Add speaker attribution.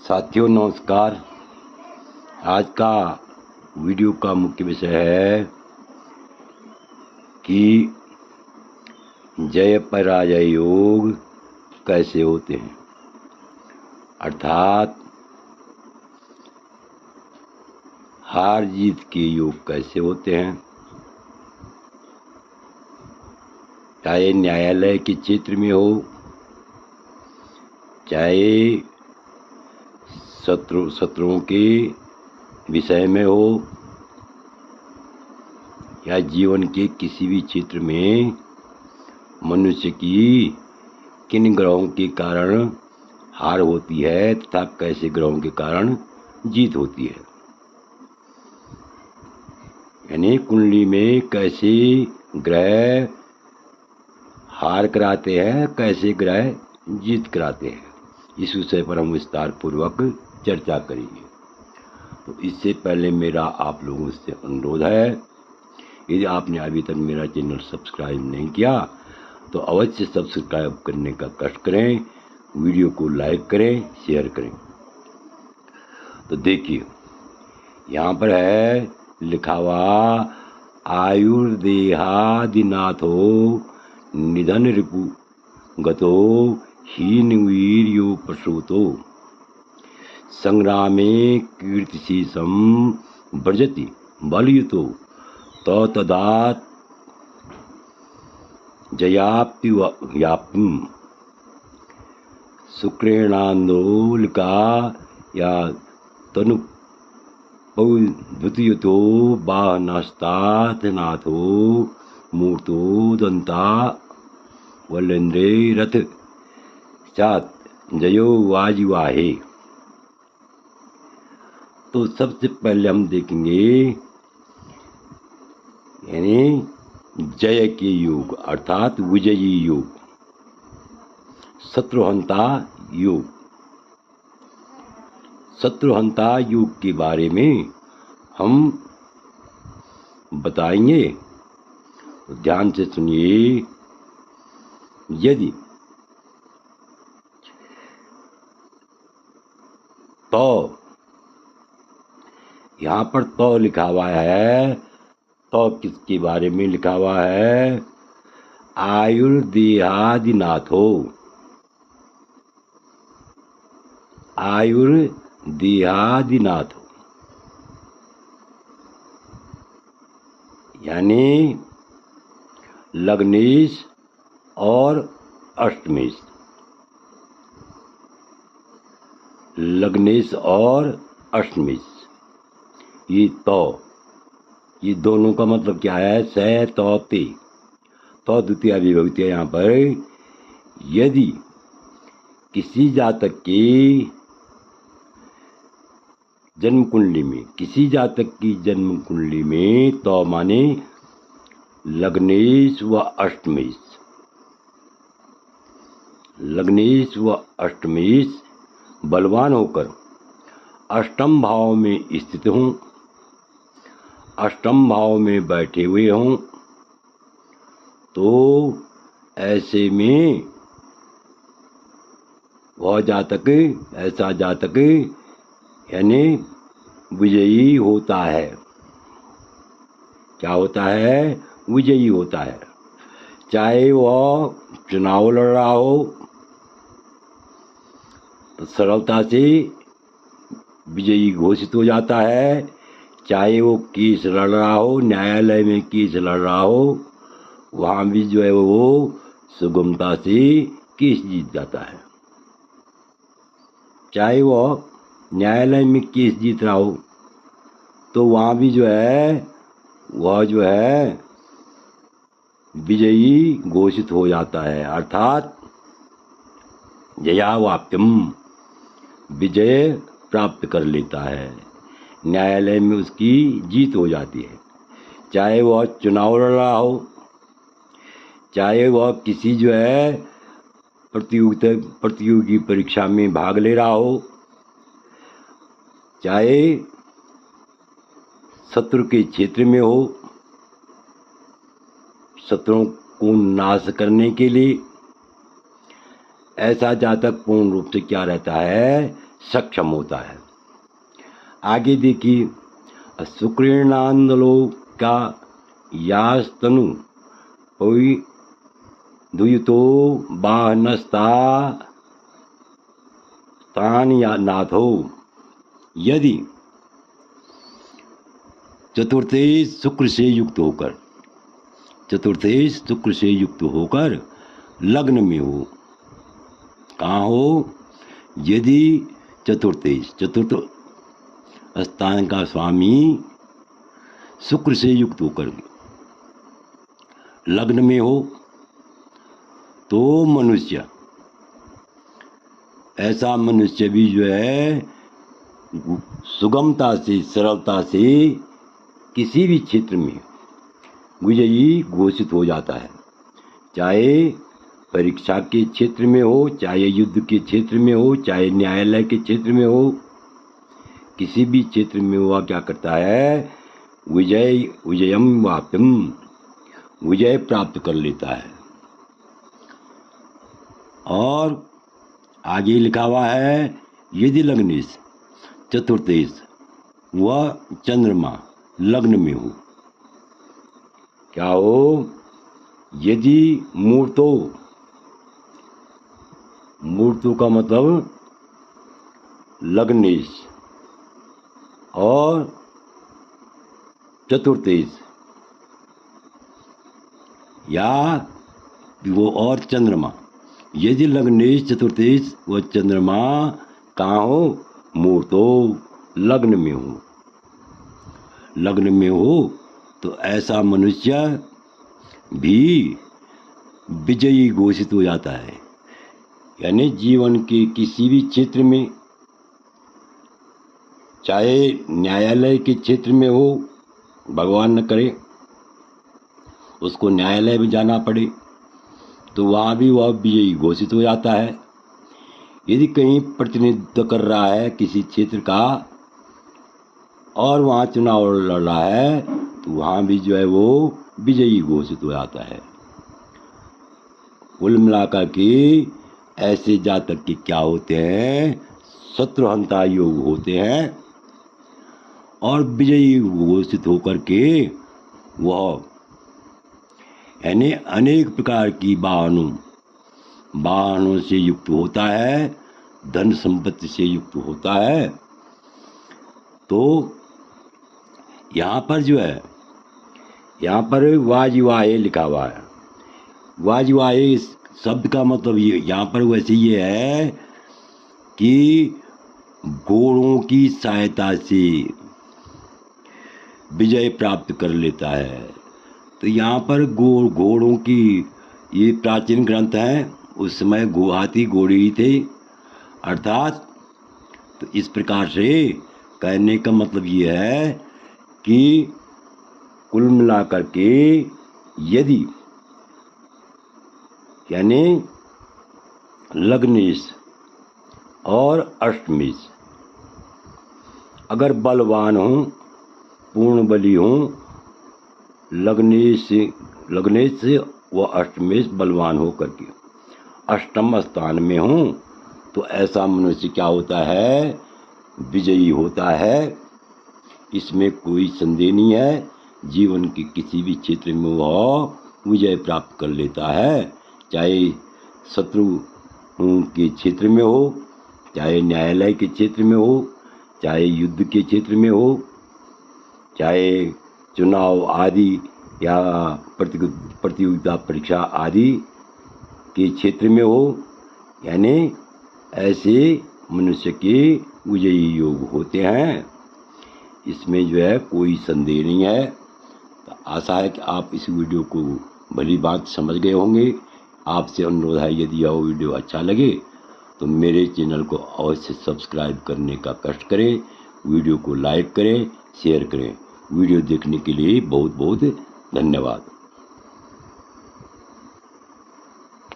Speaker 1: साथियों नमस्कार। आज का वीडियो का मुख्य विषय है कि जय पराजय योग कैसे होते हैं, अर्थात हार जीत के योग कैसे होते हैं। चाहे न्यायालय के क्षेत्र में हो, चाहे शत्रुओं के विषय में हो, या जीवन के किसी भी क्षेत्र में मनुष्य की किन ग्रहों के कारण हार होती है तथा कैसे ग्रहों के कारण जीत होती है। यानी कुंडली में कैसे ग्रह हार कराते हैं, कैसे ग्रह जीत कराते हैं, इस विषय पर हम विस्तार पूर्वक चर्चा करेंगे। तो इससे पहले मेरा आप लोगों से अनुरोध है, यदि आपने अभी तक मेरा चैनल सब्सक्राइब नहीं किया तो अवश्य सब्सक्राइब करने का कष्ट करें, वीडियो को लाइक करें, शेयर करें। तो देखिए यहाँ पर है लिखा हुआ, आयुर्देहादिनाथो निधन रिपु गतो हीन वीर्यो प्रसूतो संग्रामे कीर्तिशीषम व्रजति बलयुतो तो तदात जयाप्तिव्याप्तिम शुक्रेणांदोलिका या तनु द्वितीयतो बाहनस्ताथ नाथो मूर्तो दंता वलेन्द्रे रथ चात जयो वाजिवाहे। तो सबसे पहले हम देखेंगे यानी जय के योग अर्थात विजयी योग, शत्रुहंता योग। शत्रुहंता योग के बारे में हम बताएंगे, तो ध्यान से सुनिए। यदि तो यहाँ पर तो लिखा हुआ है, तो किसके बारे में लिखा हुआ है? आयुर्देहादिनाथो, आयुर्देहादिनाथ यानी लग्नेश और अष्टमेश, लग्नेश और अष्टमेश, ये दोनों का मतलब क्या है? से तो ते, तो द्वितीय विभक्ति है यहाँ पर। यदि किसी जातक के जन्म कुंडली में, किसी जातक की जन्म कुंडली में तो माने लग्नेश व अष्टमेश, लग्नेश व अष्टमेश बलवान होकर अष्टम भाव में स्थित हों, अष्टम भाव में बैठे हुए हों, तो ऐसे में वह जातक, ऐसा जातक यानी विजयी होता है। क्या होता है? विजयी होता है। चाहे वह चुनाव लड़ रहा हो तो सरलता से विजयी घोषित हो जाता है, चाहे वो केस लड़ रहा हो, न्यायालय में केस लड़ रहा हो, वहाँ भी जो है वो सुगमता से केस जीत जाता है। चाहे वो न्यायालय में केस जीत रहा हो तो वहाँ भी जो है वह जो है विजयी घोषित हो जाता है, अर्थात जयावाप्त्यम, विजय प्राप्त कर लेता है, न्यायालय में उसकी जीत हो जाती है। चाहे वह चुनाव लड़ रहा हो, चाहे वह किसी जो है प्रतियोगी परीक्षा में भाग ले रहा हो, चाहे शत्रु के क्षेत्र में हो, शत्रुओं को नाश करने के लिए ऐसा जातक पूर्ण रूप से क्या रहता है? सक्षम होता है। आगे देखिए, शुक्रेणांदलो का यास्तनु कोई दुयतो बाहनस्ता स्थान या नाथो। यदि चतुर्थेश शुक्र से युक्त होकर, चतुर्थेश शुक्र से युक्त होकर लग्न में हो, कहाँ हो? यदि चतुर्थेश, चतुर्थ स्थान का स्वामी शुक्र से युक्त होकर लग्न में हो, तो मनुष्य, ऐसा मनुष्य भी जो है सुगमता से, सरलता से किसी भी क्षेत्र में विजयी घोषित हो जाता है। चाहे परीक्षा के क्षेत्र में हो, चाहे युद्ध के क्षेत्र में हो, चाहे न्यायालय के क्षेत्र में हो, किसी भी क्षेत्र में वह क्या करता है? विजयम वाप्यम, विजय प्राप्त कर लेता है। और आगे लिखा हुआ है, यदि लग्नेश चतुर्थेश, वह चंद्रमा लग्न में हो, क्या हो? यदि मूर्तो, मूर्तो का मतलब लग्नेश और चतुर्थेश, या वो और चंद्रमा, यदि लग्नेश चतुर्थेश व चंद्रमा कहाँ हो? मूर्तो, लग्न में हो, लग्न में हो, तो ऐसा मनुष्य भी विजयी घोषित हो जाता है। यानी जीवन के किसी भी क्षेत्र में, चाहे न्यायालय के क्षेत्र में हो, भगवान न करे उसको न्यायालय में जाना पड़े, तो वहाँ भी वह विजयी घोषित हो जाता है। यदि कहीं प्रतिनिधित्व कर रहा है किसी क्षेत्र का और वहाँ चुनाव लड़ रहा है, तो वहाँ भी जो है वो विजयी घोषित हो जाता है। कुल मिलाकर के ऐसे जातक के क्या होते हैं? शत्रुहंता योग होते हैं और विजयी घोषित होकर के वह यानी अनेक प्रकार की वाहनों से युक्त होता है, धन संपत्ति से युक्त होता है। तो यहाँ पर जो है, यहाँ पर वाजिवाहे लिखा हुआ है। वाजिवाहे शब्द का मतलब ये यहाँ पर वैसे ये है कि घोड़ों की सहायता से विजय प्राप्त कर लेता है। तो यहाँ पर घोड़ों की, ये प्राचीन ग्रंथ हैं, उस समय हाथी घोड़े ही थे, अर्थात तो इस प्रकार से कहने का मतलब ये है कि कुल मिलाकर के यदि यानी लग्नेश और अष्टमेश अगर बलवान हो, पूर्ण बली हो, लग्नेश से व अष्टमेश बलवान हो करके अष्टम स्थान में हो, तो ऐसा मनुष्य क्या होता है? विजयी होता है। इसमें कोई संदेह नहीं है। जीवन के किसी भी क्षेत्र में वह विजय प्राप्त कर लेता है, चाहे शत्रु के क्षेत्र में हो, चाहे न्यायालय के क्षेत्र में हो, चाहे युद्ध के क्षेत्र में हो, चाहे चुनाव आदि या प्रतियोगिता परीक्षा आदि के क्षेत्र में हो। यानी ऐसे मनुष्य के विजयी योग होते हैं। इसमें जो है कोई संदेह नहीं है। तो आशा है कि आप इस वीडियो को भली बात समझ गए होंगे। आपसे अनुरोध है, यदि यह वीडियो अच्छा लगे तो मेरे चैनल को अवश्य सब्सक्राइब करने का कष्ट करें, वीडियो को लाइक करें, शेयर करें। वीडियो देखने के लिए बहुत बहुत धन्यवाद।